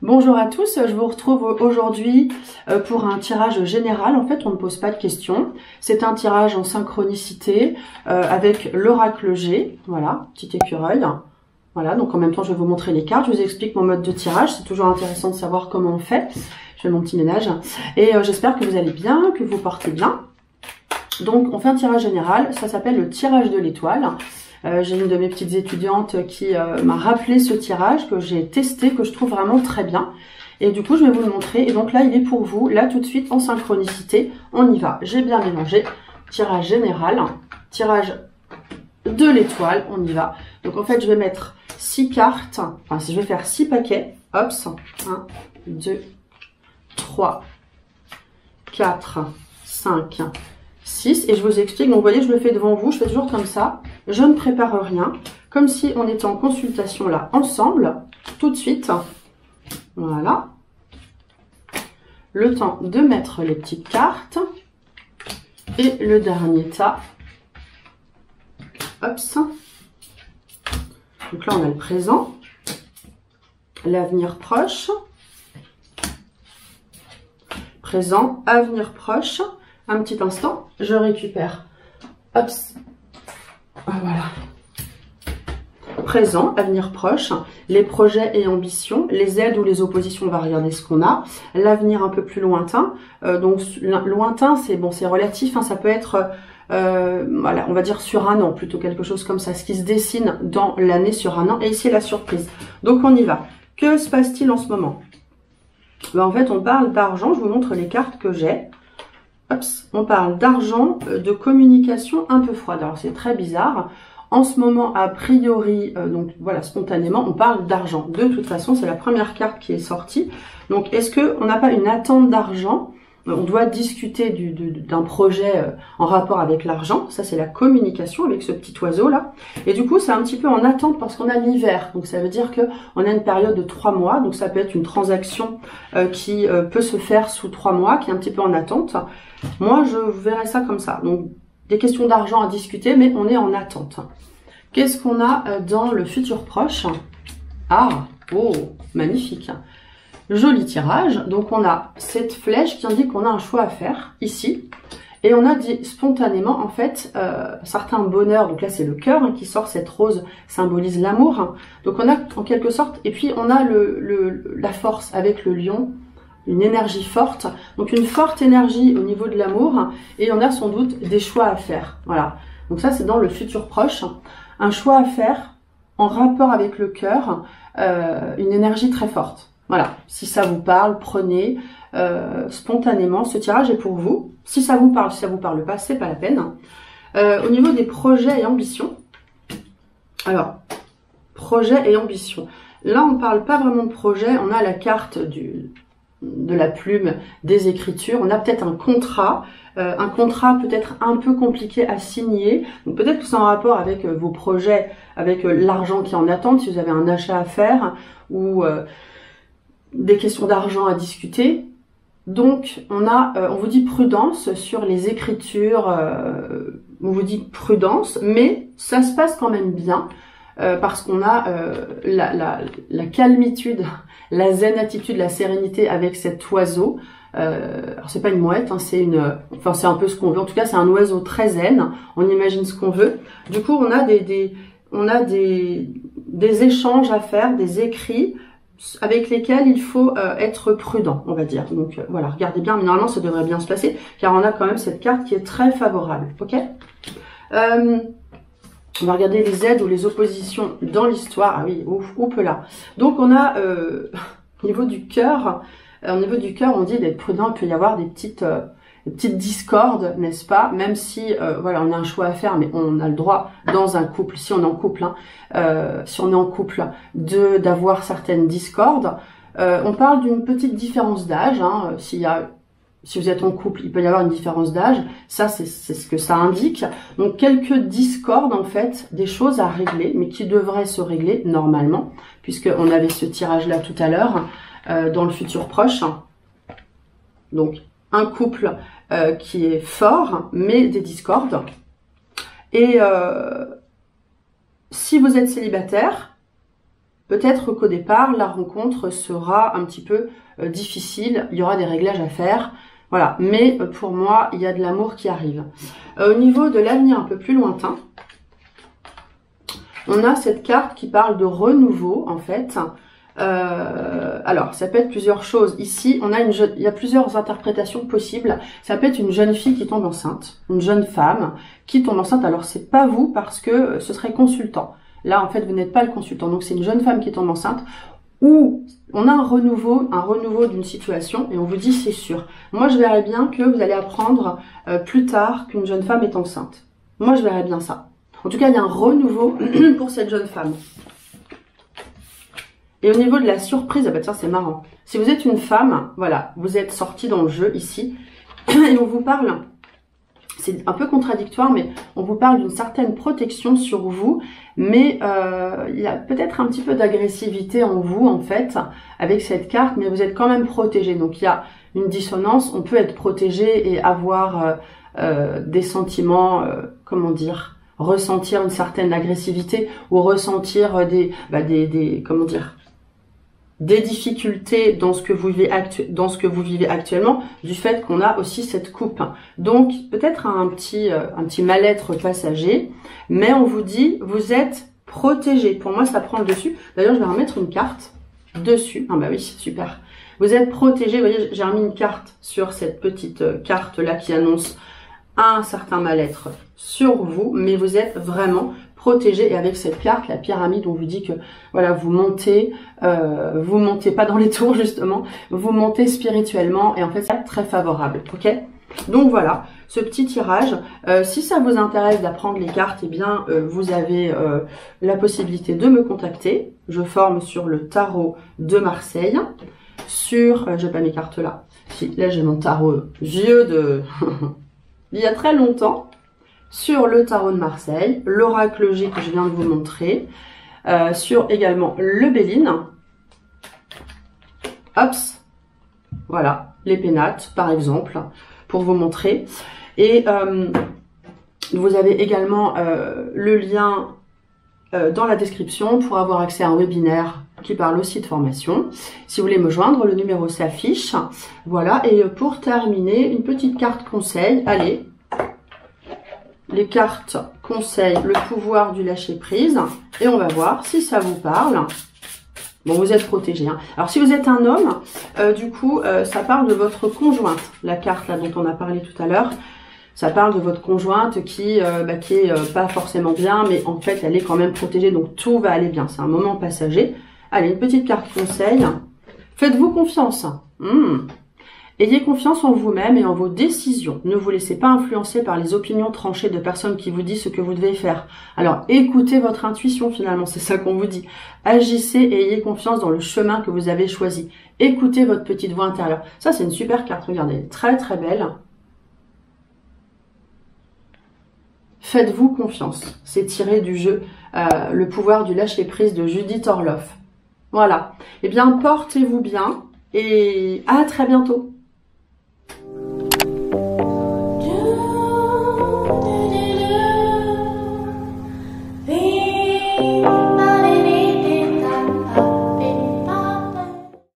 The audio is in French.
Bonjour à tous, je vous retrouve aujourd'hui pour un tirage général. En fait, on ne pose pas de questions. C'est un tirage en synchronicité avec l'oracle G. Voilà, petit écureuil. Voilà, donc en même temps, je vais vous montrer les cartes. Je vous explique mon mode de tirage. C'est toujours intéressant de savoir comment on fait. Je fais mon petit ménage. Et j'espère que vous allez bien, que vous portez bien. Donc, on fait un tirage général. Ça s'appelle le tirage de l'étoile. J'ai une de mes petites étudiantes qui m'a rappelé ce tirage que j'ai testé, que je trouve vraiment très bien. Et du coup, je vais vous le montrer. Et donc là, il est pour vous, là tout de suite en synchronicité. On y va. J'ai bien mélangé. Tirage général, tirage de l'étoile. On y va. Donc en fait, je vais mettre 6 cartes. Enfin, si je vais faire 6 paquets. Hop, 1, 2, 3, 4, 5, 6. Et je vous explique. Donc vous voyez, je le fais devant vous. Je fais toujours comme ça. Je ne prépare rien, comme si on était en consultation là, ensemble, tout de suite. Voilà. Le temps de mettre les petites cartes. Et le dernier tas. Hop. Donc là, on a le présent, l'avenir proche, présent, avenir proche. Un petit instant, je récupère. Hop. Voilà. Présent, avenir proche, les projets et ambitions, les aides ou les oppositions, on va regarder ce qu'on a. L'avenir un peu plus lointain. Donc lointain, c'est bon, c'est relatif, hein, ça peut être, voilà, on va dire sur un an, plutôt quelque chose comme ça, ce qui se dessine dans l'année sur un an. Et ici la surprise. Donc on y va. Que se passe-t-il en ce moment? Ben, en fait, on parle d'argent. Je vous montre les cartes que j'ai. On parle d'argent, de communication un peu froide. Alors c'est très bizarre. En ce moment, a priori, donc voilà, spontanément, on parle d'argent. De toute façon, c'est la première carte qui est sortie. Donc est-ce qu'on n'a pas une attente d'argent? On doit discuter d'un projet en rapport avec l'argent. Ça, c'est la communication avec ce petit oiseau là. Et du coup, c'est un petit peu en attente parce qu'on a l'hiver. Donc ça veut dire qu'on a une période de 3 mois. Donc ça peut être une transaction qui peut se faire sous 3 mois, qui est un petit peu en attente. Moi, je verrais ça comme ça. Donc, des questions d'argent à discuter, mais on est en attente. Qu'est-ce qu'on a dans le futur proche? Ah, oh, magnifique. Joli tirage. Donc, on a cette flèche qui indique qu'on a un choix à faire, ici. Et on a dit spontanément, en fait, certains bonheurs. Donc là, c'est le cœur hein, qui sort. Cette rose symbolise l'amour. Donc, on a en quelque sorte... Et puis, on a la force avec le lion. Une énergie forte, donc une forte énergie au niveau de l'amour, et on a sans doute des choix à faire. Voilà, donc ça c'est dans le futur proche, un choix à faire en rapport avec le cœur, une énergie très forte. Voilà, si ça vous parle, prenez spontanément, ce tirage est pour vous. Si ça vous parle pas, c'est pas la peine. Au niveau des projets et ambitions, alors, projets et ambitions. Là on parle pas vraiment de projet, on a la carte de la plume, des écritures. On a peut-être un contrat peut-être un peu compliqué à signer. Donc peut-être que c'est en rapport avec vos projets, avec l'argent qui est en attente, si vous avez un achat à faire ou des questions d'argent à discuter. Donc on vous dit prudence sur les écritures, on vous dit prudence, mais ça se passe quand même bien. Parce qu'on a la calmitude, la zen attitude, la sérénité avec cet oiseau. Alors c'est pas une mouette, hein, c'est un peu ce qu'on veut. En tout cas, c'est un oiseau très zen. On imagine ce qu'on veut. Du coup, on a des échanges à faire, des écrits avec lesquels il faut être prudent, on va dire. Donc voilà, regardez bien. Mais normalement, ça devrait bien se passer, car on a quand même cette carte qui est très favorable. Ok. On va regarder les aides ou les oppositions dans l'histoire. Ah oui, oup là. Donc on a au niveau du cœur, on dit d'être prudent. Il peut y avoir des petites discordes, n'est-ce pas? Même si voilà, on a un choix à faire, mais on a le droit dans un couple, si on est en couple, d'avoir certaines discordes. On parle d'une petite différence d'âge. Hein, si vous êtes en couple, il peut y avoir une différence d'âge. Ça, c'est ce que ça indique. Donc, quelques discordes, en fait, des choses à régler, mais qui devraient se régler normalement, puisqu'on avait ce tirage-là tout à l'heure, dans le futur proche. Donc, un couple qui est fort, mais des discordes. Et si vous êtes célibataire, peut-être qu'au départ, la rencontre sera un petit peu difficile, il y aura des réglages à faire, voilà. Mais pour moi, il y a de l'amour qui arrive. Au niveau de l'avenir un peu plus lointain, on a cette carte qui parle de renouveau, en fait. Alors, ça peut être plusieurs choses. Ici, il y a plusieurs interprétations possibles. Ça peut être une jeune fille qui tombe enceinte, une jeune femme qui tombe enceinte. Alors, c'est pas vous parce que ce serait consultant. Là, en fait, vous n'êtes pas le consultant. Donc, c'est une jeune femme qui tombe enceinte ou on a un renouveau d'une situation et on vous dit c'est sûr. Moi, je verrais bien que vous allez apprendre plus tard qu'une jeune femme est enceinte. Moi, je verrais bien ça. En tout cas, il y a un renouveau pour cette jeune femme. Et au niveau de la surprise, ah bah tiens, c'est marrant. Si vous êtes une femme, voilà, vous êtes sorti dans le jeu ici, et on vous parle, c'est un peu contradictoire, mais on vous parle d'une certaine protection sur vous, mais il y a peut-être un petit peu d'agressivité en vous, en fait, avec cette carte, mais vous êtes quand même protégé. Donc il y a une dissonance, on peut être protégé et avoir des sentiments, comment dire, ressentir une certaine agressivité ou ressentir des difficultés dans ce que vous vivez actuellement du fait qu'on a aussi cette coupe. Donc peut-être un petit mal-être passager, mais on vous dit vous êtes protégé. Pour moi ça prend le dessus. D'ailleurs je vais remettre une carte dessus. Ah bah oui, super. Vous êtes protégé. Vous voyez, j'ai remis une carte sur cette petite carte là qui annonce un certain mal-être sur vous, mais vous êtes vraiment protégé. Et avec cette carte, la pyramide, on vous dit que voilà, vous montez pas dans les tours justement, vous montez spirituellement et en fait c'est très favorable, ok? Donc voilà, ce petit tirage. Si ça vous intéresse d'apprendre les cartes, eh bien vous avez la possibilité de me contacter. Je forme sur le tarot de Marseille, sur, j'ai pas mes cartes là. Si, là j'ai mon tarot vieux de il y a très longtemps, sur le tarot de Marseille, l'oracle G que je viens de vous montrer, sur également le Béline, Hops, voilà, les pénates par exemple, pour vous montrer. Et vous avez également le lien dans la description pour avoir accès à un webinaire qui parle aussi de formation. Si vous voulez me joindre, le numéro s'affiche. Voilà, et pour terminer, une petite carte conseil. Allez, les cartes conseil, le pouvoir du lâcher prise. Et on va voir si ça vous parle. Bon, vous êtes protégé, hein. Alors, si vous êtes un homme, du coup, ça parle de votre conjointe. La carte là dont on a parlé tout à l'heure. Ça parle de votre conjointe qui est pas forcément bien, mais en fait, elle est quand même protégée, donc tout va aller bien. C'est un moment passager. Allez, une petite carte conseil. Faites-vous confiance. Ayez confiance en vous-même et en vos décisions. Ne vous laissez pas influencer par les opinions tranchées de personnes qui vous disent ce que vous devez faire. Alors, écoutez votre intuition finalement, c'est ça qu'on vous dit. Agissez et ayez confiance dans le chemin que vous avez choisi. Écoutez votre petite voix intérieure. Ça, c'est une super carte, regardez, elle est très très belle. Faites-vous confiance. C'est tiré du jeu Le pouvoir du lâcher-prise de Judith Orloff. Voilà. Eh bien, portez-vous bien et à très bientôt.